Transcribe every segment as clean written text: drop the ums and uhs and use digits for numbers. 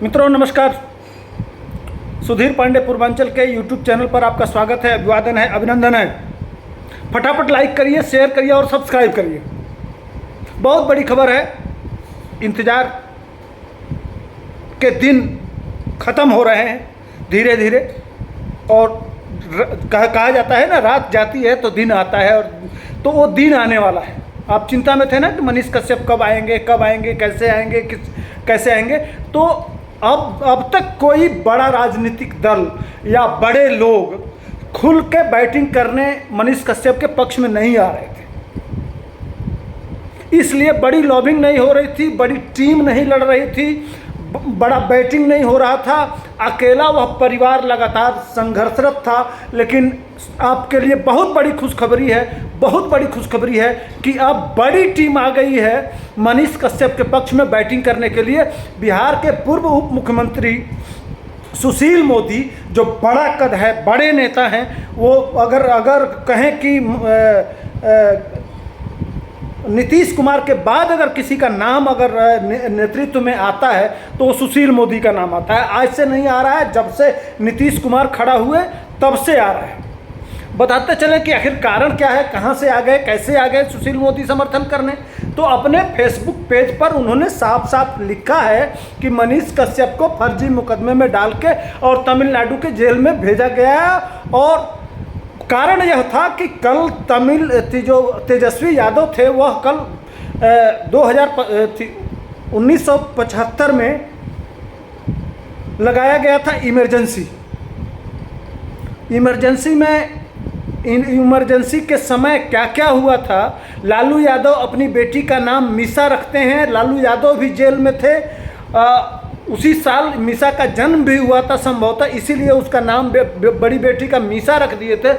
मित्रों नमस्कार। सुधीर पांडे पूर्वांचल के यूट्यूब चैनल पर आपका स्वागत है, अभिवादन है, अभिनंदन है। फटाफट लाइक करिए, शेयर करिए और सब्सक्राइब करिए। बहुत बड़ी खबर है। इंतज़ार के दिन ख़त्म हो रहे हैं धीरे धीरे, और कहा जाता है ना, रात जाती है तो दिन आता है, और तो वो दिन आने वाला है। आप चिंता में थे ना कि मनीष कश्यप कब आएंगे, कैसे आएंगे, कैसे आएंगे। तो अब तक कोई बड़ा राजनीतिक दल या बड़े लोग खुल के बैटिंग करने मनीष कश्यप के पक्ष में नहीं आ रहे थे। इसलिए बड़ी लॉबिंग नहीं हो रही थी, बड़ी टीम नहीं लड़ रही थी, बड़ा बैटिंग नहीं हो रहा था। अकेला वह परिवार लगातार संघर्षरत था। लेकिन आपके लिए बहुत बड़ी खुशखबरी है कि अब बड़ी टीम आ गई है मनीष कश्यप के पक्ष में बैटिंग करने के लिए। बिहार के पूर्व उप मुख्यमंत्री सुशील मोदी, जो बड़ा कद है, बड़े नेता हैं, वो अगर कहें कि नीतीश कुमार के बाद अगर किसी का नाम अगर नेतृत्व में आता है तो वो सुशील मोदी का नाम आता है। आज से नहीं आ रहा है, जब से नीतीश कुमार खड़ा हुए तब से आ रहा है। बताते चले कि आखिर कारण क्या है, कहाँ से आ गए, कैसे आ गए सुशील मोदी समर्थन करने। तो अपने फेसबुक पेज पर उन्होंने साफ साफ लिखा है कि मनीष कश्यप को फर्जी मुकदमे में डाल के और तमिलनाडु के जेल में भेजा गया। और कारण यह था कि कल जो तेजस्वी यादव थे वह कल 1975 में लगाया गया था इमरजेंसी के समय क्या क्या हुआ था। लालू यादव अपनी बेटी का नाम मीसा रखते हैं। लालू यादव भी जेल में थे। उसी साल मीसा का जन्म भी हुआ था संभवतः, इसीलिए उसका नाम बड़ी बेटी का मीसा रख दिए थे।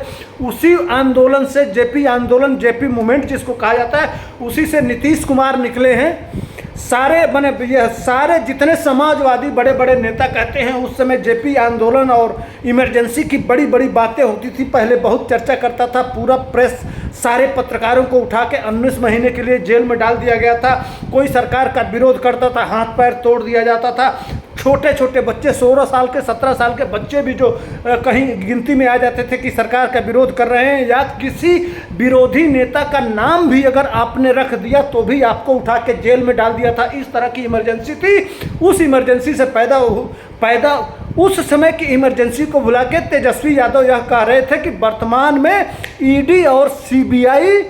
उसी आंदोलन से जेपी आंदोलन, जेपी मूवमेंट जिसको कहा जाता है, उसी से नीतीश कुमार निकले हैं। सारे जितने समाजवादी बड़े बड़े नेता कहते हैं, उस समय जेपी आंदोलन और इमरजेंसी की बड़ी बड़ी बातें होती थी। पहले बहुत चर्चा करता था पूरा प्रेस, सारे पत्रकारों को उठा के 19 महीने के लिए जेल में डाल दिया गया था। कोई सरकार का विरोध करता था, हाथ पैर तोड़ दिया जाता था। छोटे छोटे बच्चे, 16 साल के 17 साल के बच्चे भी जो कहीं गिनती में आ जाते थे कि सरकार का विरोध कर रहे हैं, या किसी विरोधी नेता का नाम भी अगर आपने रख दिया तो भी आपको उठा के जेल में डाल दिया था। इस तरह की इमरजेंसी थी। उस इमरजेंसी से पैदा उस समय की इमरजेंसी को बुला के तेजस्वी यादव यह कह रहे थे कि वर्तमान में ईडी और सीबीआई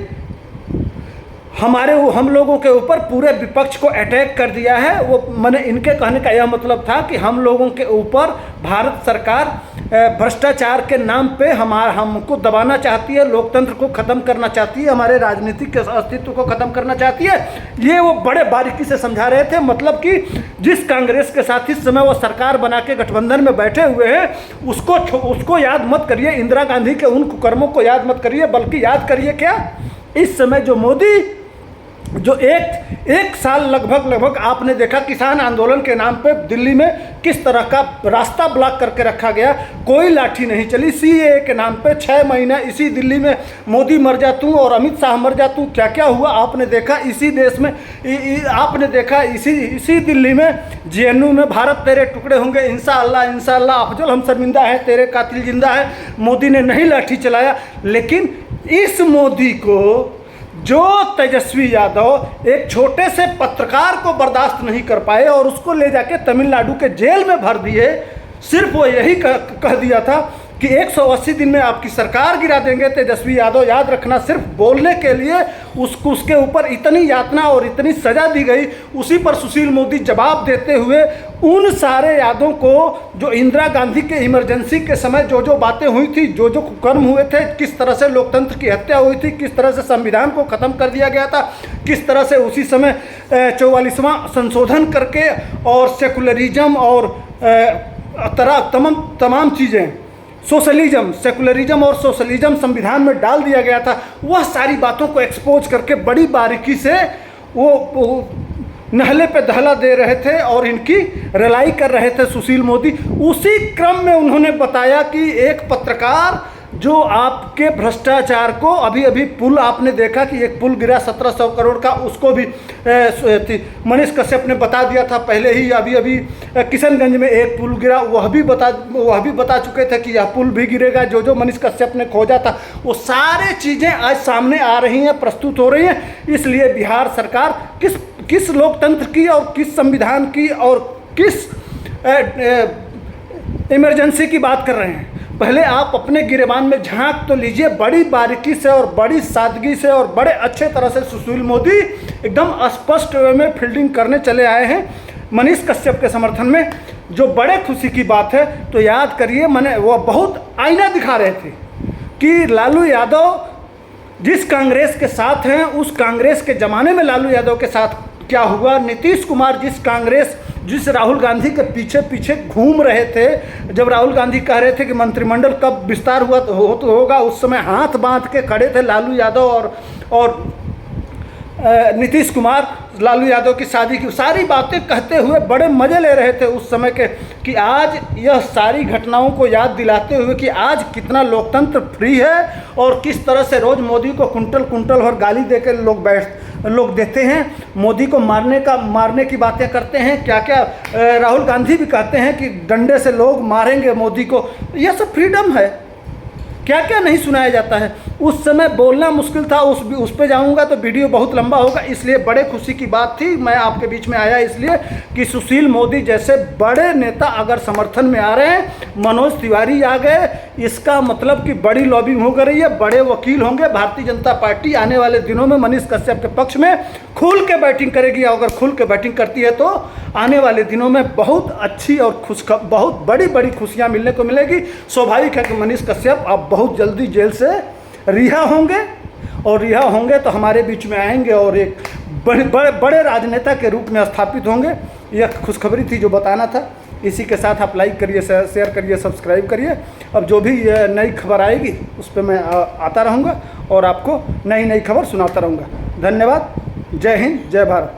हम लोगों के ऊपर पूरे विपक्ष को अटैक कर दिया है। वो मैंने इनके कहने का यह मतलब था कि हम लोगों के ऊपर भारत सरकार भ्रष्टाचार के नाम पे हमको दबाना चाहती है, लोकतंत्र को ख़त्म करना चाहती है, हमारे राजनीतिक अस्तित्व को ख़त्म करना चाहती है। ये वो बड़े बारीकी से समझा रहे थे। मतलब कि जिस कांग्रेस के साथ इस समय वो सरकार बना के गठबंधन में बैठे हुए हैं, उसको याद मत करिए, इंदिरा गांधी के उन कुकर्मों को याद मत करिए, बल्कि याद करिए क्या, इस समय जो मोदी जो एक साल लगभग आपने देखा किसान आंदोलन के नाम पे दिल्ली में किस तरह का रास्ता ब्लॉक करके रखा गया, कोई लाठी नहीं चली। सीएए के नाम पे 6 महीना इसी दिल्ली में मोदी मर जा तू और अमित शाह मर जा तू, क्या क्या हुआ आपने देखा। इसी देश में आपने देखा, इसी दिल्ली में जेएनयू में भारत तेरे टुकड़े होंगे, इंशाअल्लाह अफजल हम शर्मिंदा है, तेरे कातिल जिंदा है। मोदी ने नहीं लाठी चलाया। लेकिन इस मोदी को जो तेजस्वी यादव एक छोटे से पत्रकार को बर्दाश्त नहीं कर पाए और उसको ले जाके तमिलनाडु के जेल में भर दिए, सिर्फ वो यही कह दिया था कि 180 दिन में आपकी सरकार गिरा देंगे। तेजस्वी यादव, याद रखना, सिर्फ बोलने के लिए उसके ऊपर इतनी यातना और इतनी सज़ा दी गई। उसी पर सुशील मोदी जवाब देते हुए उन सारे यादों को, जो इंदिरा गांधी के इमरजेंसी के समय जो बातें हुई थी, जो कुकर्म हुए थे, किस तरह से लोकतंत्र की हत्या हुई थी, किस तरह से संविधान को ख़त्म कर दिया गया था, किस तरह से उसी समय 44वां संशोधन करके और सेकुलरिज्म और तमाम चीज़ें, सेकुलरिज्म और सोशलिज्म संविधान में डाल दिया गया था। वह सारी बातों को एक्सपोज करके बड़ी बारीकी से वो नहले पे दहला दे रहे थे और इनकी रिलाई कर रहे थे सुशील मोदी। उसी क्रम में उन्होंने बताया कि एक पत्रकार जो आपके भ्रष्टाचार को, अभी अभी पुल आपने देखा कि एक पुल गिरा 1700 करोड़ का, उसको भी मनीष कश्यप ने बता दिया था पहले ही। अभी अभी किशनगंज में एक पुल गिरा, वह भी बता चुके थे कि यह पुल भी गिरेगा। जो मनीष कश्यप ने खोजा था वो सारे चीज़ें आज सामने आ रही हैं, प्रस्तुत हो रही हैं। इसलिए बिहार सरकार किस लोकतंत्र की और किस संविधान की और किस इमरजेंसी की बात कर रहे हैं। पहले आप अपने गिरेबान में झांक तो लीजिए। बड़ी बारीकी से और बड़ी सादगी से और बड़े अच्छे तरह से सुशील मोदी एकदम स्पष्ट वे में फील्डिंग करने चले आए हैं मनीष कश्यप के समर्थन में, जो बड़े खुशी की बात है। तो याद करिए, मैंने वो बहुत आईना दिखा रहे थे कि लालू यादव जिस कांग्रेस के साथ हैं, उस कांग्रेस के ज़माने में लालू यादव के साथ क्या हुआ। नीतीश कुमार जिस राहुल गांधी के पीछे पीछे घूम रहे थे, जब राहुल गांधी कह रहे थे कि मंत्रिमंडल कब विस्तार होगा, उस समय हाथ बांध के खड़े थे लालू यादव और नीतीश कुमार। लालू यादव की शादी की सारी बातें कहते हुए बड़े मज़े ले रहे थे उस समय के, कि आज यह सारी घटनाओं को याद दिलाते हुए कि आज कितना लोकतंत्र फ्री है और किस तरह से रोज़ मोदी को कुंटल और गाली देकर लोग देते हैं, मोदी को मारने की बातें करते हैं। क्या क्या राहुल गांधी भी कहते हैं कि डंडे से लोग मारेंगे मोदी को। यह सब फ्रीडम है, क्या क्या नहीं सुनाया जाता है। उस समय बोलना मुश्किल था, उस पे जाऊंगा तो वीडियो बहुत लंबा होगा, इसलिए बड़े खुशी की बात थी। मैं आपके बीच में आया इसलिए कि सुशील मोदी जैसे बड़े नेता अगर समर्थन में आ रहे हैं, मनोज तिवारी आ गए, इसका मतलब कि बड़ी लॉबिंग हो रही है, बड़े वकील होंगे। भारतीय जनता पार्टी आने वाले दिनों में मनीष कश्यप के पक्ष में खुल के बैटिंग करेगी। अगर खुल के बैटिंग करती है तो आने वाले दिनों में बहुत अच्छी और बहुत बड़ी खुशियाँ मिलने को मिलेगी। स्वाभाविक है कि मनीष कश्यप अब बहुत जल्दी जेल से रिहा होंगे, और रिहा होंगे तो हमारे बीच में आएंगे और एक बड़े राजनेता के रूप में स्थापित होंगे। यह खुशखबरी थी जो बताना था। इसी के साथ आप लाइक करिए, शेयर करिए, सब्सक्राइब करिए। अब जो भी नई खबर आएगी उस पर मैं आता रहूँगा और आपको नई खबर सुनाता रहूँगा। धन्यवाद। जय हिंद, जय भारत।